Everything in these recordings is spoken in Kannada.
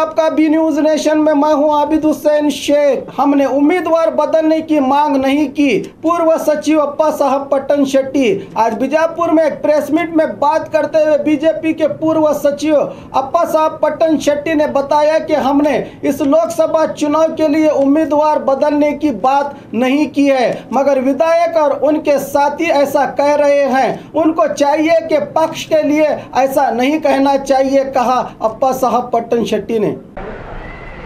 आपका बी न्यूज नेशन में मैं हूं आबिद हुसैन शेख। हमने उम्मीदवार बदलने की मांग नहीं की। पूर्व सचिव अप्पा साहब पट्टन शेट्टी आज बीजापुर में एक प्रेस मीट में बात करते हुए बीजेपी के पूर्व सचिव अप्पा साहब पट्टन शेट्टी ने बताया कि हमने इस लोकसभा चुनाव के लिए उम्मीदवार बदलने की बात नहीं की है, मगर विधायक और उनके साथी ऐसा कह रहे हैं। उनको चाहिए कि पक्ष के लिए ऐसा नहीं कहना चाहिए, कहा अप्पा साहब पट्टन शेट्टी ने।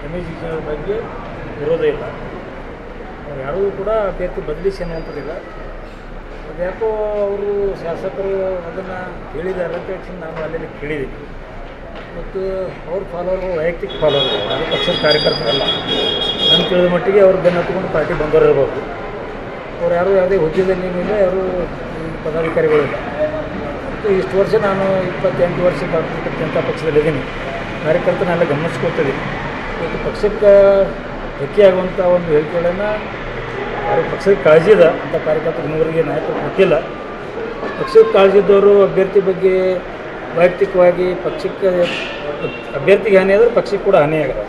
ರಮೇಶ್ ಬಗ್ಗೆ ವಿರೋಧ ಇಲ್ಲ, ಯಾರೂ ಕೂಡ ಅಭ್ಯರ್ಥಿ ಬದಲಿಸಿ ಅನ್ನುವಂಥದ್ದಿಲ್ಲ. ಅದ್ಯಾಕೋ ಅವರು ಶಾಸಕರು ಅದನ್ನು ಹೇಳಿದ್ದಾರೆ ಅಂತ ಹೇಳಿ ನಾನು ಅಲ್ಲಿ ಕೇಳಿದ್ದೀನಿ. ಮತ್ತು ಅವ್ರ ಫಾಲೋವರ್ಗಳು ವೈಯಕ್ತಿಕ ಫಾಲೋವರ್ಗಳು, ಅದು ಪಕ್ಷದ ಕಾರ್ಯಕರ್ತರಲ್ಲ. ನಾನು ತಿಳಿದ ಮಟ್ಟಿಗೆ ಅವ್ರು ಬೆನ್ನು ಹತ್ಕೊಂಡು ಪಾರ್ಟಿ ಬಂದವರು ಇರ್ಬೋದು. ಅವ್ರು ಯಾರು ಯಾವುದೇ ಹುದ್ದೆದಲ್ಲಿ ಇಲ್ಲ, ಯಾರು ಪದಾಧಿಕಾರಿಗಳಿಲ್ಲ. ಮತ್ತು ಇಷ್ಟು ವರ್ಷ ನಾನು 28 ವರ್ಷ ಭಾರತೀಯ ಜನತಾ ಪಕ್ಷದಲ್ಲಿದ್ದೀನಿ. ಕಾರ್ಯಕರ್ತನೆಲ್ಲ ಗಮನಿಸ್ಕೊಳ್ತಿದ್ದೀನಿ. ಇವತ್ತು ಪಕ್ಷಕ್ಕೆ ಧಕ್ಕೆಯಾಗುವಂಥ ಒಂದು ಹೇಳಿಕೆಗಳನ್ನು ಯಾರು ಪಕ್ಷಕ್ಕೆ ಕಾಳಜಿ ಇದೆ ಅಂತ ಕಾರ್ಯಕರ್ತರು ಇನ್ನೂವರೆಗೆ ನಾಯಕರು ಕೊಟ್ಟಿಲ್ಲ. ಪಕ್ಷಕ್ಕೆ ಕಾಳಜಿ ಇದ್ದವರು ಅಭ್ಯರ್ಥಿ ಬಗ್ಗೆ ವೈಯಕ್ತಿಕವಾಗಿ ಪಕ್ಷಕ್ಕೆ ಅಭ್ಯರ್ಥಿಗೆ ಹಾನಿ ಆದರೆ ಪಕ್ಷಕ್ಕೆ ಕೂಡ ಹಾನಿಯಾಗಿದೆ.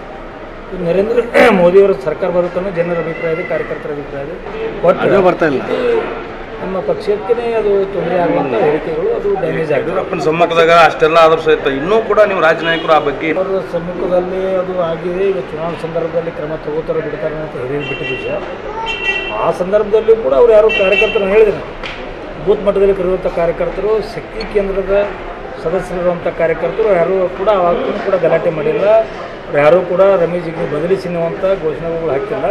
ನರೇಂದ್ರ ಮೋದಿಯವರ ಸರ್ಕಾರ ಬರುತ್ತನ್ನೋ ಜನರ ಅಭಿಪ್ರಾಯ ಇದೆ, ಕಾರ್ಯಕರ್ತರ ಅಭಿಪ್ರಾಯ ಇದೆ. ಒಟ್ಟು ಬರ್ತಾ ಇಲ್ಲ, ನಮ್ಮ ಪಕ್ಷಕ್ಕೇ ಅದು ತೊಂದರೆ ಆಗುವಂಥ ಹೇಳಿಕೆಗಳು, ಅದು ಡ್ಯಾಮೇಜ್ ಆಗಿದೆ. ಅಪ್ಪನ ಸಮ್ಮುಖದಾಗ ಅಷ್ಟೆಲ್ಲ ಆದರೂ ಸಹಿತ ಇನ್ನೂ ಕೂಡ ನೀವು ರಾಜ್ಯ ನಾಯಕರು ಆ ಬಗ್ಗೆ ಅವರ ಸಮ್ಮುಖದಲ್ಲಿ ಅದು ಆಗಿದೆ. ಈಗ ಚುನಾವಣಾ ಸಂದರ್ಭದಲ್ಲಿ ಕ್ರಮ ತಗೋತಾರೆ ಬಿಡ್ತಾರೆ ಅಂತ ಬಿಟ್ಟಿದ್ದ ವಿಷಯ. ಆ ಸಂದರ್ಭದಲ್ಲೂ ಕೂಡ ಅವ್ರು ಯಾರು ಕಾರ್ಯಕರ್ತರು ಹೇಳಿದ್ರು, ಬೂತ್ ಮಟ್ಟದಲ್ಲಿ ಕರೆಯುವಂಥ ಕಾರ್ಯಕರ್ತರು, ಶಕ್ತಿ ಕೇಂದ್ರದ ಸದಸ್ಯರಿರುವಂಥ ಕಾರ್ಯಕರ್ತರು ಯಾರೂ ಕೂಡ ಅವಾಗೂ ಕೂಡ ಗಲಾಟೆ ಮಾಡಿಲ್ಲ. ಅವ್ರು ಯಾರೂ ಕೂಡ ರಮೇಶಿಗೆ ಬದಲಿಸಿ ಅನ್ನುವಂಥ ಘೋಷಣೆಗಳು ಹಾಕಿಲ್ಲ.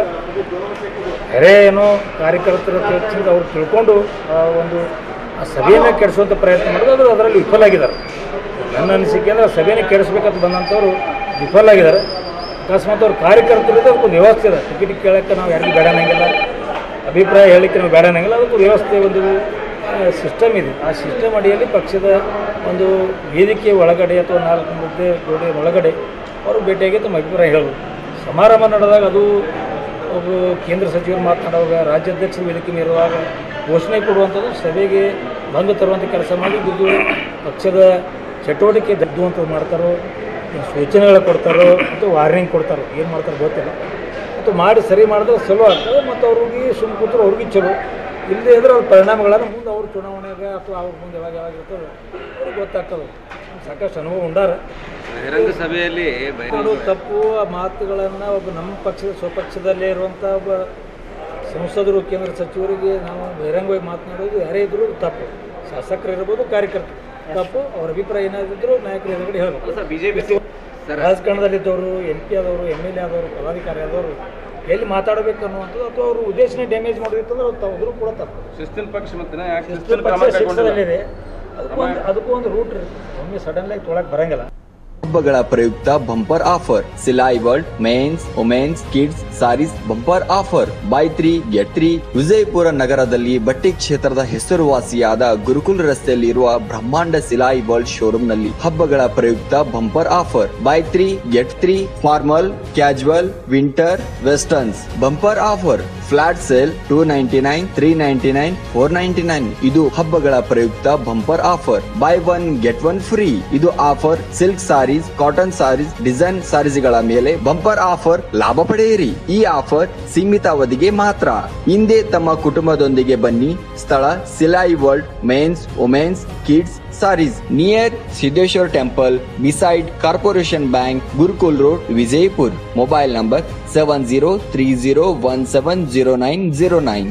ಬೇರೆ ಏನೋ ಕಾರ್ಯಕರ್ತರ ಹೆಚ್ಚಿಂದ ಅವ್ರು ತಿಳ್ಕೊಂಡು ಒಂದು ಆ ಸಭೆಯನ್ನು ಕೆಡಿಸುವಂಥ ಪ್ರಯತ್ನ ಮಾಡಿದ್ರು, ಅದರಲ್ಲಿ ವಿಫಲ ಆಗಿದ್ದಾರೆ. ನನ್ನ ಅನಿಸಿಕೆ ಅಂದರೆ ಆ ಸಭೆಯನ್ನು ಕೆಡಿಸ್ಬೇಕಂತ ಬಂದಂಥವ್ರು ವಿಫಲ ಆಗಿದ್ದಾರೆ. ಅಕಸ್ಮಾತ್ ಅವ್ರು ಕಾರ್ಯಕರ್ತರು ಅದಕ್ಕೊಂದು ವ್ಯವಸ್ಥೆ ಇದೆ. ಟಿಕೆಟ್ ಕೇಳೋಕ್ಕೆ ನಾವು ಯಾರಿಗೂ ಬೇಡ ಅನ್ನಂಗಿಲ್ಲ, ಅಭಿಪ್ರಾಯ ಹೇಳಲಿಕ್ಕೆ ನಾವು ಬೇಡ ಅನ್ನಂಗಿಲ್ಲ. ಅದಕ್ಕೊಂದು ವ್ಯವಸ್ಥೆ, ಒಂದು ಸಿಸ್ಟಮ್ ಇದೆ. ಆ ಸಿಸ್ಟಮ್ ಅಡಿಯಲ್ಲಿ ಪಕ್ಷದ ಒಂದು ವೇದಿಕೆ ಒಳಗಡೆ ಅಥವಾ 4 ಮುದ್ದೆ ಗೋಡೆ ಒಳಗಡೆ ಅವರು ಭೇಟಿಯಾಗಿ ತಮ್ಮ ಅಭಿಪ್ರಾಯ ಹೇಳ್ಬೋದು. ಸಮಾರಂಭ ನಡೆದಾಗ ಅದು ಒಬ್ಬರು ಕೇಂದ್ರ ಸಚಿವರು ಮಾತನಾಡುವಾಗ, ರಾಜ್ಯಾಧ್ಯಕ್ಷರ ವೇದಿಕೆ ಇರುವಾಗ ಘೋಷಣೆ ಕೊಡುವಂಥದ್ದು ಸಭೆಗೆ ಭಂಗ ತರುವಂಥ ಕೆಲಸ ಮಾಡಿ ಇದು ಪಕ್ಷದ ಚಟುವಟಿಕೆ ದದ್ದುವಂಥದ್ದು ಮಾಡ್ತಾರೋ, ಸೂಚನೆಗಳು ಕೊಡ್ತಾರೋ ಅಥವಾ ವಾರ್ನಿಂಗ್ ಕೊಡ್ತಾರೋ, ಏನು ಮಾಡ್ತಾರೋ ಗೊತ್ತಿಲ್ಲ. ಮತ್ತು ಮಾಡಿ ಸರಿ ಮಾಡಿದ್ರೆ ಚಲೋ ಆಗ್ತದೆ. ಮತ್ತು ಅವ್ರಿಗೆ ಸುಮ್ಮನೆ ಕೂತ್ರು ಅವ್ರಿಗೆ ಚಲೋ, ಇಲ್ಲದೇ ಇದ್ರೆ ಅವ್ರ ಪರಿಣಾಮಗಳನ್ನು ಮುಂದೆ ಅವ್ರ ಚುನಾವಣೆಗೆ ಅಥವಾ ಅವ್ರ ಮುಂದೆ ಯಾವಾಗ ಇರ್ತದೆ ಅವ್ರಿಗೆ ಗೊತ್ತಾಗ್ತದೆ. ಸಾಕಷ್ಟು ಅನುಭವ ಉಂಡಾರ. ಬಹಿರಂಗ ಸಭೆಯಲ್ಲಿ ತಪ್ಪು ಮಾತುಗಳನ್ನು ಒಬ್ಬ ನಮ್ಮ ಪಕ್ಷದ ಸ್ವಪಕ್ಷದಲ್ಲೇ ಇರುವಂಥ ಒಬ್ಬ ಸಂಸದರು, ಕೇಂದ್ರ ಸಚಿವರಿಗೆ ನಾವು ಬಹಿರಂಗವಾಗಿ ಮಾತನಾಡೋದು ಯಾರೇ ಇದ್ದರೂ ತಪ್ಪು. ಶಾಸಕರು ಇರ್ಬೋದು, ಕಾರ್ಯಕರ್ತರು ತಪ್ಪು. ಅವ್ರ ಅಭಿಪ್ರಾಯ ಏನಾದಿದ್ರು ನಾಯಕರು ಎದುರುಗಡೆ ಹೇಳಬೇಕು. ಬಿಜೆಪಿ ರಾಜಕಾರಣದಲ್ಲಿದ್ದವರು, MP ಆದವರು, MLA ಆದವರು, ಪದಾಧಿಕಾರಿ ಆದವರು ಎಲ್ಲಿ ಮಾತಾಡಬೇಕು ಅನ್ನುವಂಥದ್ದು ಅಥವಾ ಅವರು ಉದ್ದೇಶನೇ ಡ್ಯಾಮೇಜ್ ಮಾಡಿರ್ತಂದ್ರೆ ಅದ್ರು ಕೂಡ ತಪ್ಪು. ಶಿಸ್ತಿನ ಪಕ್ಷ ಶಿಸ್ತಲ್ಲಿದೆ, ಅದಕ್ಕೂ ಒಂದು ರೂಟ್ ಇರುತ್ತೆ. ಒಮ್ಮೆ ಸಡನ್ಲಾಗಿ ತೊಳಕ್ಕೆ ಬರಂಗಿಲ್ಲ. ಹಬ್ಬಗಳ ಪ್ರಯುಕ್ತ bumper offer Silai world men's women's kids saris bumper offer buy 3 get 3 Vijayapura ನಗರದಲ್ಲಿ ಬಟ್ಟೆ ಕ್ಷೇತ್ರದ ಹೆಸರುವಾಸಿಯಾದ ಗುರುಕುಲ್ ರಸ್ತೆಯಲ್ಲಿ ಇರುವ ಬ್ರಹ್ಮಾಂಡ ಸಿಲಾಯಿ ವರ್ಲ್ಡ್ ಶೋರೂಮ್ ನಲ್ಲಿ ಹಬ್ಬಗಳ ಪ್ರಯುಕ್ತ bumper offer buy 3 get 3 formal casual winter westerns bumper offer flat sale 299 399 499 ಇದು ಹಬ್ಬಗಳ ಪ್ರಯುಕ್ತ bumper offer buy 1 get 1 free. ಇದು offer silk saris, cotton saris, design ಸಾರೀಸ್ಗಳ ಮೇಲೆ ಬಂಪರ್ ಆಫರ್ ಲಾಭ ಪಡೆಯಿರಿ. ಈ ಆಫರ್ ಸೀಮಿತ ಅವಧಿಗೆ ಮಾತ್ರ. ಹಿಂದೆ ತಮ್ಮ ಕುಟುಂಬದೊಂದಿಗೆ ಬನ್ನಿ. ಸ್ಥಳ Silai world men's women's kids saris near Siddheshwara temple beside corporation bank, Gurukul road, Vijayapur. Mobile number 7030170909.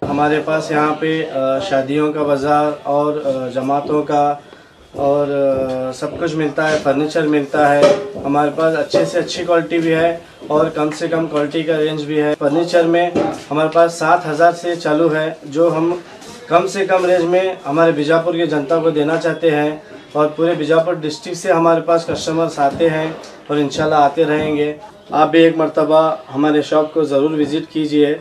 हमारे पास यहाँ पे शादियों का बाज़ार और जमातों का और सब कुछ मिलता है, फर्नीचर मिलता है हमारे पास। अच्छे से अच्छी क्वालिटी भी है और कम से कम क्वालिटी का रेंज भी है। फर्नीचर में हमारे पास 7,000 से चालू है, जो हम कम से कम रेंज में हमारे बीजापुर की जनता को देना चाहते हैं। और पूरे बीजापुर डिस्ट्रिक्ट से हमारे पास कस्टमर्स आते हैं और इंशाल्लाह आते रहेंगे। आप भी एक मर्तबा हमारे शॉप को ज़रूर विज़िट कीजिए।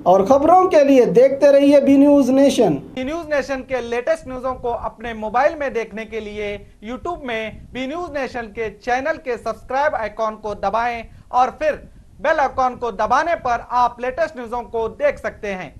और खबरों के लिए देखते रहिए B News Nation. B News Nation के लेटेस्ट न्यूज़ों को अपने मोबाइल में देखने के लिए यूट्यूब में बी न्यूज नेशन के चैनल के सब्सक्राइब आइकॉन को दबाएं और फिर बेल आइकॉन को दबाने पर आप लेटेस्ट न्यूज़ों को देख सकते हैं।